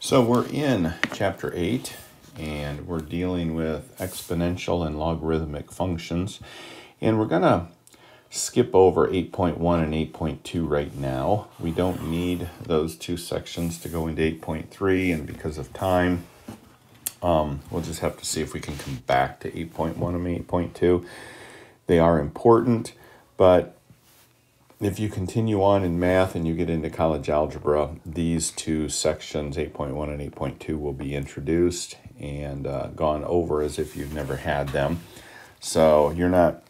So we're in chapter 8, and we're dealing with exponential and logarithmic functions. And we're going to skip over 8.1 and 8.2 right now. We don't need those two sections to go into 8.3, and because of time, we'll just have to see if we can come back to 8.1 and 8.2. They are important, but if you continue on in math and you get into college algebra, these two sections, 8.1 and 8.2, will be introduced and gone over as if you've never had them. So you're not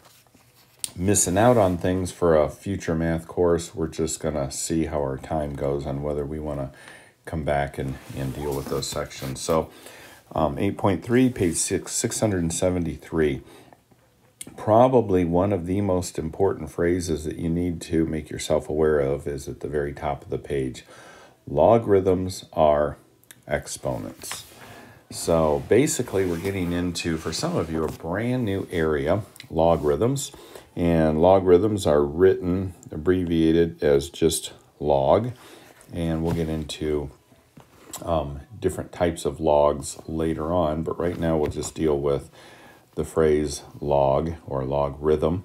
missing out on things for a future math course. We're just going to see how our time goes on whether we want to come back and deal with those sections. So 8.3, page 673. Probably one of the most important phrases that you need to make yourself aware of is at the very top of the page. Logarithms are exponents. So basically we're getting into, for some of you, a brand new area, logarithms. And logarithms are written, abbreviated as just log. And we'll get into different types of logs later on. But right now we'll just deal with the phrase log or logarithm.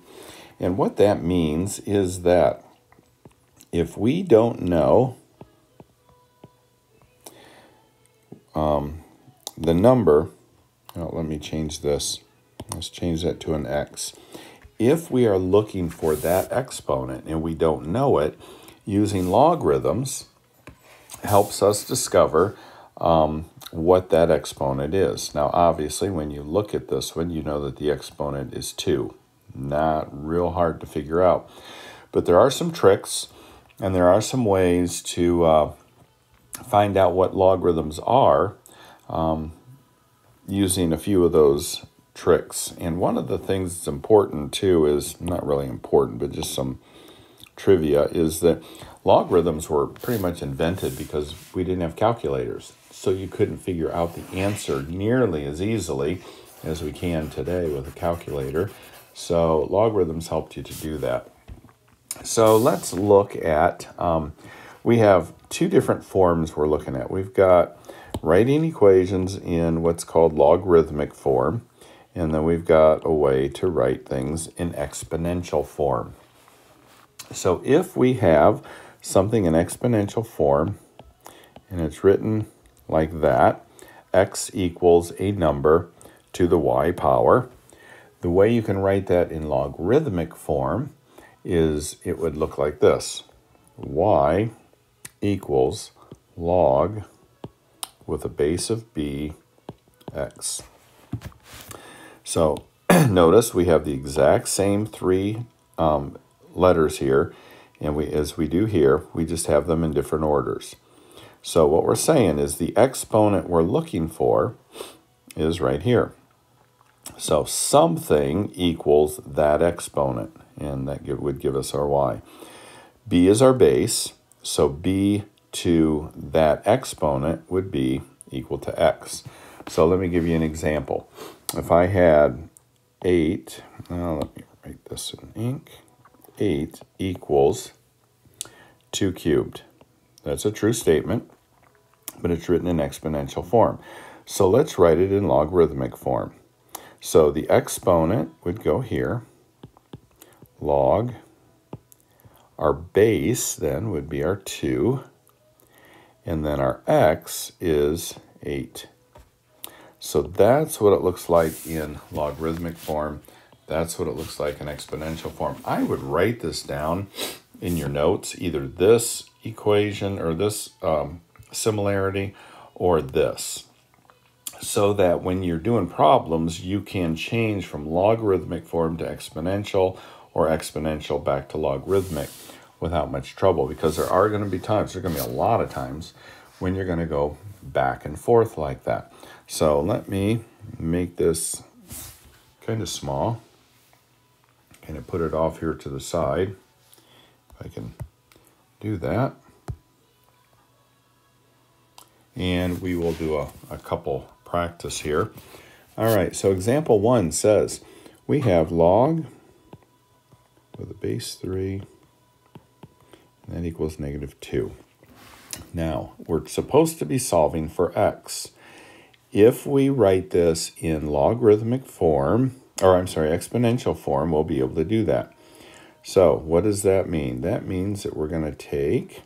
And what that means is that if we don't know the number, let me change this. Let's change that to an x. If we are looking for that exponent and we don't know it, using logarithms helps us discover what that exponent is. Now, obviously, when you look at this one, you know that the exponent is 2. Not real hard to figure out. But there are some tricks, and there are some ways to find out what logarithms are using a few of those tricks. And one of the things that's important, too, is not really important, but just some trivia, is that logarithms were pretty much invented because we didn't have calculators. So you couldn't figure out the answer nearly as easily as we can today with a calculator. So logarithms helped you to do that. So let's look at, we have two different forms we're looking at. We've got writing equations in what's called logarithmic form, and then we've got a way to write things in exponential form. So if we have something in exponential form, and it's written like that, x equals a number to the y power. The way you can write that in logarithmic form is it would look like this. Y equals log with a base of b x. So notice we have the exact same three letters here, and as we do here, we just have them in different orders. So what we're saying is the exponent we're looking for is right here. So something equals that exponent, and that would give us our y. B is our base, so b to that exponent would be equal to x. So let me give you an example. If I had 8, let me write this in ink, 8 equals 2 cubed. That's a true statement, but it's written in exponential form. So let's write it in logarithmic form. So the exponent would go here, log. Our base then would be our 2, and then our x is 8. So that's what it looks like in logarithmic form. That's what it looks like in exponential form. I would write this down in your notes, either this equation or this similarity or this, so that when you're doing problems, you can change from logarithmic form to exponential or exponential back to logarithmic without much trouble, because there are going to be times, there are going to be a lot of times when you're going to go back and forth like that. So let me make this kind of small, kind of put it off here to the side. If I can do that. And we will do a couple practice here. All right, so example 1 says we have log with a base 3, and that equals -2. Now, we're supposed to be solving for x. If we write this in logarithmic form, or I'm sorry, exponential form, we'll be able to do that. So what does that mean? That means that we're going to take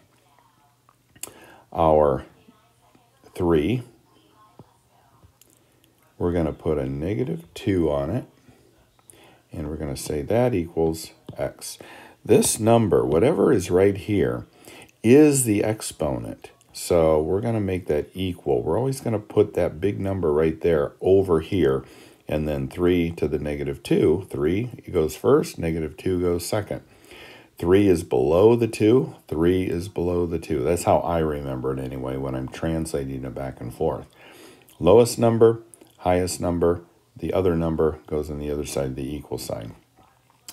our 3, we're going to put a -2 on it, and we're going to say that equals x. This number, whatever is right here, is the exponent. So we're going to make that equal. We're always going to put that big number right there over here, and then 3 to the -2. 3 goes first, -2 goes second. 3 is below the 2, 3 is below the 2. That's how I remember it anyway when I'm translating it back and forth. Lowest number, highest number, the other number goes on the other side of the equal sign.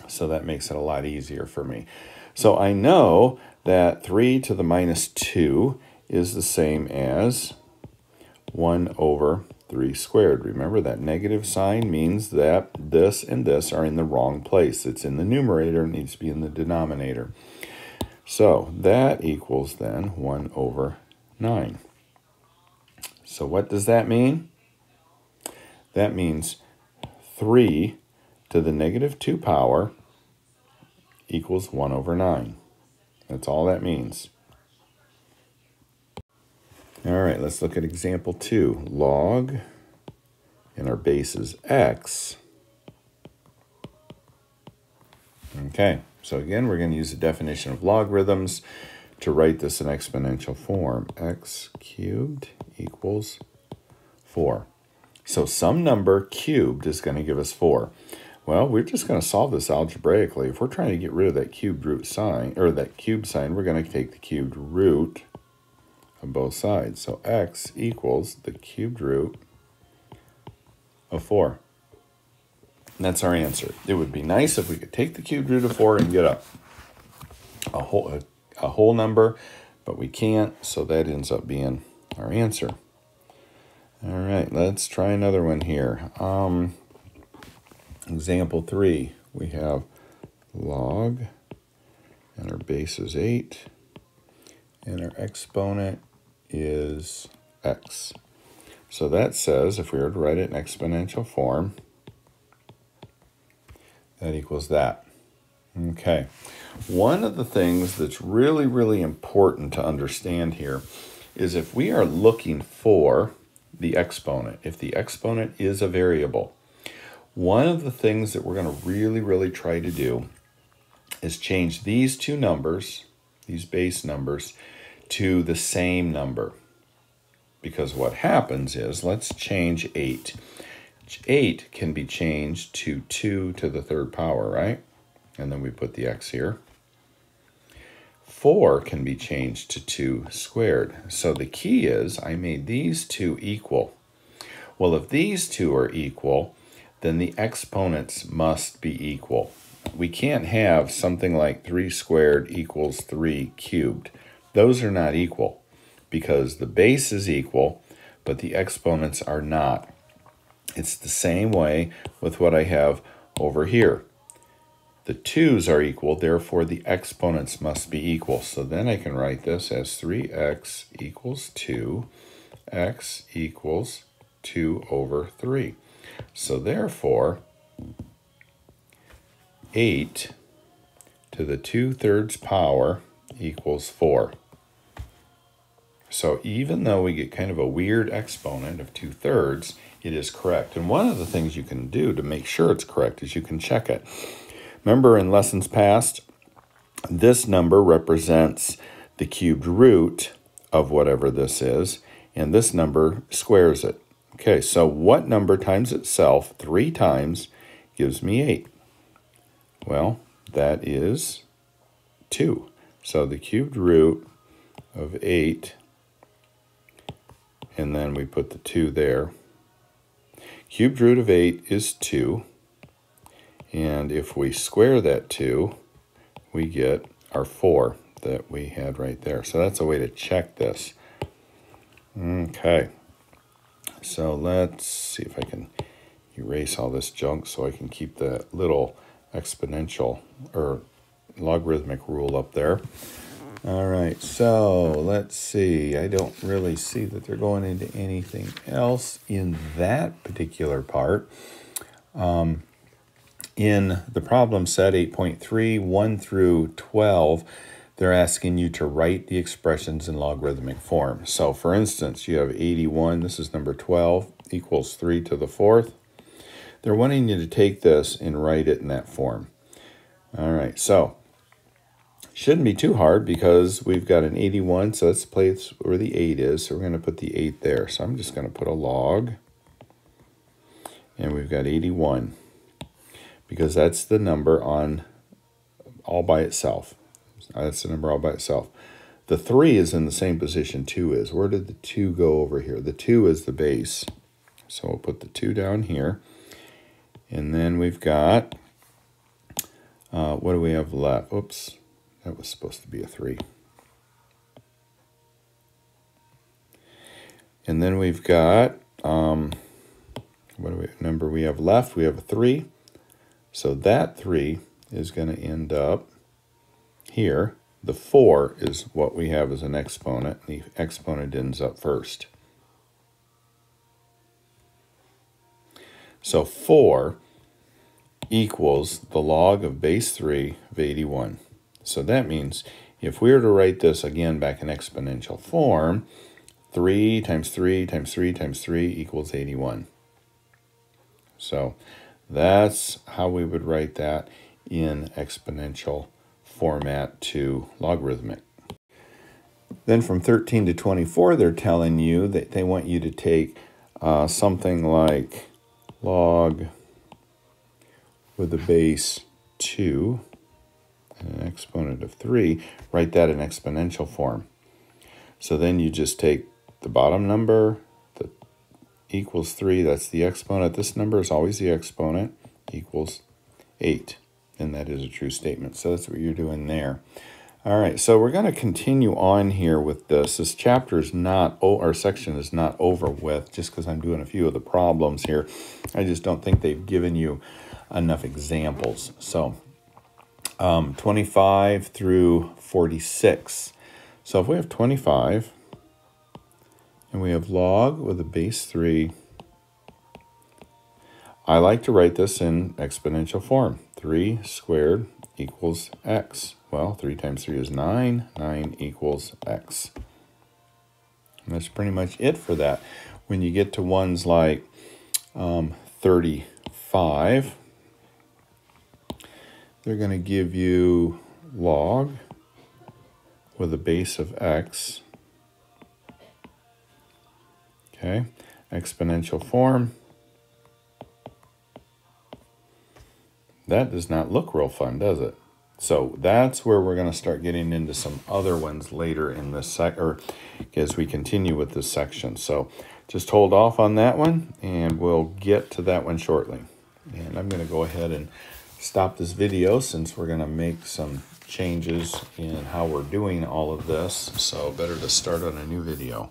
So that makes it a lot easier for me. So I know that 3 to the -2 is the same as 1 over 3 squared. Remember, that negative sign means that this and this are in the wrong place. It's in the numerator, it needs to be in the denominator. So that equals then 1 over 9. So what does that mean? That means 3 to the -2 power equals 1 over 9. That's all that means. All right, let's look at example 2. Log, and our base is x. Okay, so again, we're going to use the definition of logarithms to write this in exponential form. X cubed equals 4. So some number cubed is going to give us 4. Well, we're just going to solve this algebraically. If we're trying to get rid of that cubed root sign, or that cube sign, we're going to take the cubed root of both sides. So x equals the cubed root of 4. And that's our answer. It would be nice if we could take the cubed root of 4 and get a whole number, but we can't, so that ends up being our answer. All right, let's try another one here. Example 3, we have log, and our base is 8, and our exponent is x. So that says, if we were to write it in exponential form, that equals that. Okay. One of the things that's really, really important to understand here is if we are looking for the exponent, if the exponent is a variable, one of the things that we're going to really, really try to do is change these two numbers, these base numbers, to the same number. Because what happens is, let's change 8. 8 can be changed to 2 to the 3rd power, right? And then we put the x here. 4 can be changed to 2 squared. So the key is I made these two equal. Well, if these two are equal, then the exponents must be equal. We can't have something like 3 squared equals 3 cubed. Those are not equal because the base is equal, but the exponents are not. It's the same way with what I have over here. The 2's are equal, therefore the exponents must be equal. So then I can write this as 3x equals 2, x equals 2 over 3. So therefore, 8 to the 2/3 power equals 4. So even though we get kind of a weird exponent of 2/3, it is correct. And one of the things you can do to make sure it's correct is you can check it. Remember in lessons past, this number represents the cubed root of whatever this is, and this number squares it. Okay, so what number times itself 3 times gives me 8? Well, that is 2. So the cubed root of 8, and then we put the 2 there. Cubed root of 8 is 2. And if we square that 2, we get our 4 that we had right there. So that's a way to check this. Okay. So let's see if I can erase all this junk so I can keep the little exponential or logarithmic rule up there. All right, so let's see. I don't really see that they're going into anything else in that particular part. In the problem set 8.3, 1 through 12, they're asking you to write the expressions in logarithmic form. So for instance, you have 81, this is number 12, equals 3 to the 4th. They're wanting you to take this and write it in that form. All right, so shouldn't be too hard because we've got an 81, so that's the place where the 8 is. So we're going to put the 8 there. So I'm just going to put a log, and we've got 81 because that's the number on all by itself. That's the number all by itself. The 3 is in the same position 2 is. Where did the 2 go over here? The 2 is the base. So we'll put the 2 down here. And then we've got, what do we have left? Oops, that was supposed to be a 3. And then we've got, number we have left? We have a 3. So that 3 is going to end up here. The 4 is what we have as an exponent. The exponent ends up first. So 4 equals the log of base 3 of 81. So that means if we were to write this again back in exponential form, 3 times 3 times 3 times 3 equals 81. So that's how we would write that in exponential format to logarithmic. Then from 13 to 24, they're telling you that they want you to take something like log with a base 2 and an exponent of 3, write that in exponential form. So then you just take the bottom number, the equals 3, that's the exponent. This number is always the exponent, equals 8. And that is a true statement. So that's what you're doing there. All right, so we're going to continue on here with this. This chapter is not, or section is not over with just because I'm doing a few of the problems here. I just don't think they've given you enough examples. So 25 through 46. So if we have 25 and we have log with a base 3, I like to write this in exponential form. 3 squared equals x. Well, 3 times 3 is 9. 9 equals x. And that's pretty much it for that. When you get to ones like 35, they're going to give you log with a base of x. Okay, exponential form. That does not look real fun, does it? So that's where we're going to start getting into some other ones later in this or as we continue with this section. So just hold off on that one, and we'll get to that one shortly. And I'm going to go ahead and stop this video since we're going to make some changes in how we're doing all of this. So better to start on a new video.